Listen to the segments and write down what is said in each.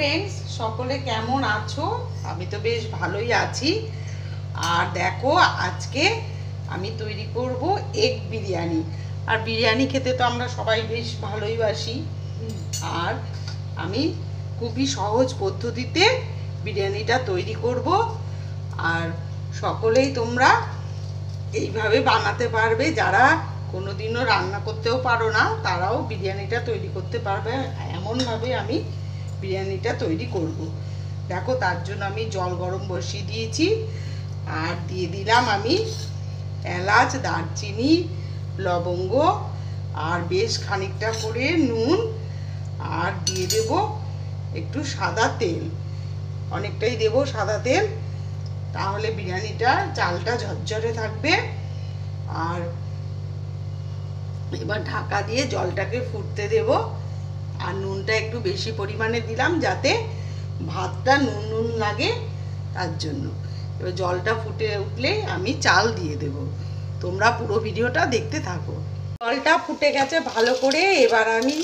Friends, সকলে কেমন আছো? আমি তো বেশ ভালোই আছি। আর দেখো, আজকে আমি তৈরি করব এগ বিরিয়ানি। আর বিরিয়ানি খেতে তো আমরা সবাই বেশ ভালোই বাসি। আর আমি খুবই সহজ পদ্ধতিতে বিরিয়ানিটা তৈরি করব। আর সকলেই তোমরা এইভাবে বানাতে পারবে। যারা কোনোদিনও রান্না করতেও পারো না, তারাও বিরিয়ানিটা তৈরি করতে পারবে। এমনভাবে আমি বিরিয়ানিটা তৈরি করব। দেখো, তার জন্য আমি জল গরম বসিয়ে দিয়েছি। আর দিয়ে দিলাম আমি এলাচ, দারচিনি, লবঙ্গ, আর বেশ খানিকটা করে নুন। আর দিয়ে দেব একটু সাদা তেল, অনেকটাই দেব সাদা তেল, তাহলে বিরিয়ানিটা চালটা ঝরঝরে থাকবে। আর এবার ঢাকা দিয়ে জলটাকে ফুটতে দেব। আর নুনটা একটু বেশি পরিমাণে দিলাম, যাতে ভাতটা নুন নুন লাগে, তার জন্য। এবার জলটা ফুটে উঠলেই আমি চাল দিয়ে দেব। তোমরা পুরো ভিডিওটা দেখতে থাকো। জলটা ফুটে গেছে ভালো করে। এবার আমি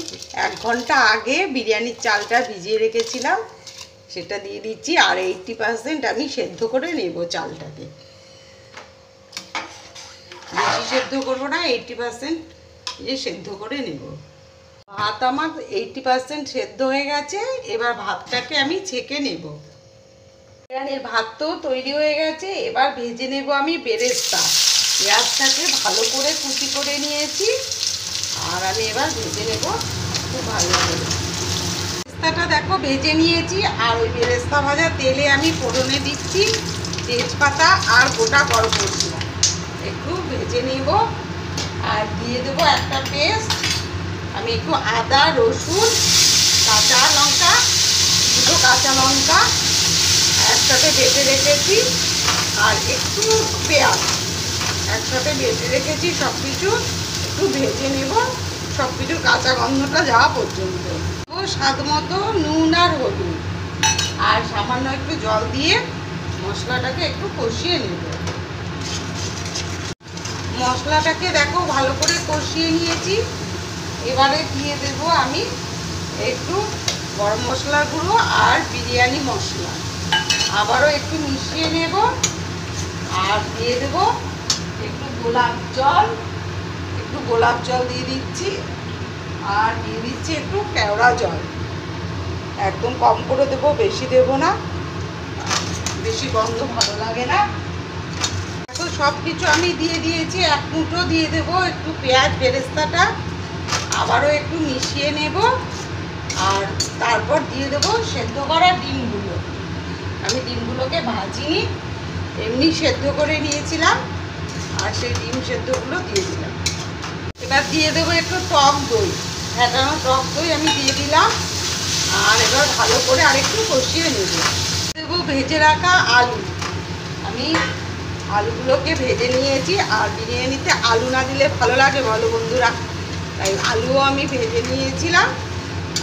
1 ঘন্টা আগে বিরিয়ানির চালটা ভিজিয়ে রেখেছিলাম, সেটা দিয়ে দিচ্ছি। আর 80% আমি সেদ্ধ করে নেব চালটাকে। বেশি সেদ্ধ করবো না, 80% সেদ্ধ করে নেব। ভাত আমার 80% সেদ্ধ হয়ে গেছে। এবার ভাতটাকে আমি ছেঁকে নেব। বিরিয়ানির ভাত তো তৈরি হয়ে গেছে। এবার ভেজে নেব আমি বেরেস্তা। পেঁয়াজটাকে ভালো করে কুচি করে নিয়েছি। আর আমি এবার ভেজে নেব খুব ভালো করে। বেরেস্তাটা দেখো ভেজে নিয়েছি। আর ওই বেরেস্তা ভাজা তেলে আমি ফোড়নে দিচ্ছি তেজপাতা আর গোটা গরম মশলা। একটু ভেজে নেব। আর দিয়ে দেবো একটা পেস্ট। আমি একটু আদা, রসুন, কাঁচা লঙ্কা, 2 কাঁচা লঙ্কা একসাথে বেটে রেখেছি। আর একটু পেঁয়াজ একসাথে বেটে রেখেছি। সব কিছু একটু ভেজে নেব, সব কিছুর কাঁচা গন্ধটা যাওয়া পর্যন্ত। স্বাদ মতো নুন আর হলুদ, আর সামান্য একটু জল দিয়ে মশলাটাকে একটু কষিয়ে নেব। মশলাটাকে দেখো ভালো করে কষিয়ে নিয়েছি। এবারে দিয়ে দেব আমি একটু গরম মশলার গুঁড়ো আর বিরিয়ানি মশলা। আবারও একটু মিশিয়ে নেব। আর দিয়ে দেব একটু গোলাপ জল দিয়ে দিচ্ছি। আর দিয়ে দিচ্ছি একটু কেওড়া জল। একদম কম করে দেবো, বেশি দেব না, বেশি গন্ধ ভালো লাগে না। এখন সব কিছু আমি দিয়ে দিয়েছি। 1 মুঠো দিয়ে দেবো একটু পেঁয়াজ বেরেস্তাটা। আবারও একটু মিশিয়ে নেব। আর তারপর দিয়ে দেবো সেদ্ধ করা ডিমগুলো। আমি ডিমগুলোকে ভাজিনি, এমনি সেদ্ধ করে নিয়েছিলাম। আর সেই ডিম সেদ্ধগুলো দিয়ে দিলাম। এবার দিয়ে দেবো একটু টক দই, ফেটানো টক দই আমি দিয়ে দিলাম। আর এবার ভালো করে আরেকটু কষিয়ে নেব। দেবো ভেজে রাখা আলু। আমি আলুগুলোকে ভেজে নিয়েছি। আর বিরিয়ানিতে আলু না দিলে ভালো লাগে বলো বন্ধুরা? তাই আলুও আমি ভেজে নিয়েছিলাম।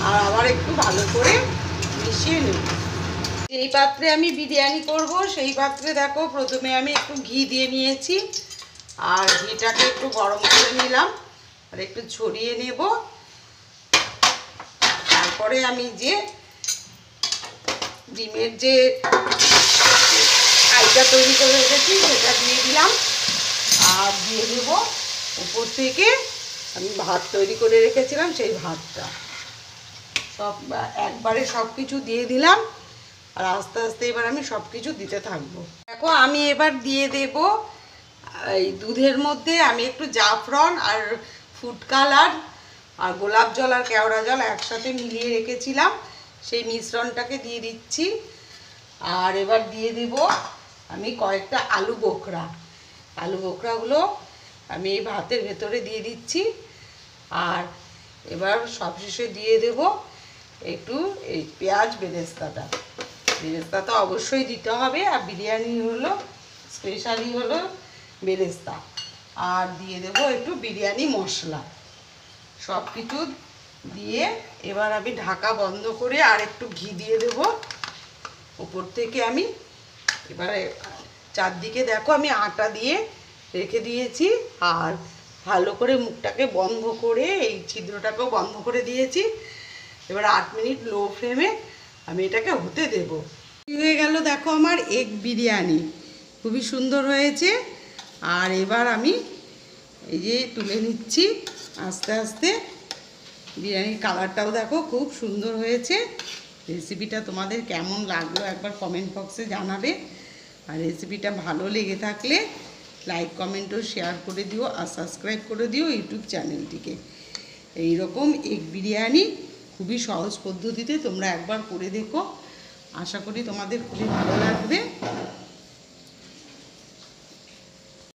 আর আবার একটু ভালো করে মিশিয়ে নেব। যেই পাত্রে আমি বিরিয়ানি করব, সেই পাত্রে দেখো প্রথমে আমি একটু ঘি দিয়ে নিয়েছি। আর ঘিটাকে একটু গরম করে নিলাম। আর একটু ছড়িয়ে নেব। তারপরে আমি যে ডিমের যে আইটা তৈরি করে রেখেছি সেটা দিয়ে দিলাম। আর দিয়ে দেব উপর থেকে আমি ভাত তৈরি করে রেখেছিলাম, সেই ভাতটা সব একবারে সব কিছু দিয়ে দিলাম। আর আস্তে আস্তে এবার আমি সব কিছু দিতে থাকবো। দেখো, আমি এবার দিয়ে দেব এই দুধের মধ্যে আমি একটু জাফরান আর ফুড কালার আর গোলাপ জল আর কেওড়া জল একসাথে মিলিয়ে রেখেছিলাম, সেই মিশ্রণটাকে দিয়ে দিচ্ছি। আর এবার দিয়ে দেব আমি কয়েকটা আলু বোখরা। আলু বোখরাগুলো আমি এই ভাতের ভেতরে দিয়ে দিচ্ছি। আর এবার সবশেষে দিয়ে দেব একটু এই পেঁয়াজ বেরেস্তাটা। বেরেস্তা তো অবশ্যই দিতে হবে। আর বিরিয়ানি হলো স্পেশালি হলো বেরেস্তা। আর দিয়ে দেব একটু বিরিয়ানি মশলা। সব কিছু দিয়ে এবার আমি ঢাকা বন্ধ করে আর একটু ঘি দিয়ে দেব উপর থেকে। আমি এবারে চারদিকে দেখো আমি আটা দিয়ে রেখে দিয়েছি। আর ভালো করে মুখটাকে বন্ধ করে এই ছিদ্রটাকেও বন্ধ করে দিয়েছি। এবার 8 মিনিট লো ফ্লেমে আমি এটাকে হতে দেব। হয়ে গেল দেখো আমার এগ বিরিয়ানি, খুবই সুন্দর হয়েছে। আর এবার আমি এই যে তুলে নিচ্ছি আস্তে আস্তে। বিরিয়ানির কালারটাও দেখো খুব সুন্দর হয়েছে। রেসিপিটা তোমাদের কেমন লাগলো একবার কমেন্ট বক্সে জানাবে। আর রেসিপিটা ভালো লেগে থাকলে লাইক কমেন্ট ও শেয়ার করে দিও, আর সাবস্ক্রাইব করে দিও ইউটিউব চ্যানেলটিকে। এই রকম এগ বিরিয়ানি খুবই সহজ পদ্ধতিতে তোমরা একবার করে দেখো, আশা করি তোমাদের খুবই ভালো লাগবে।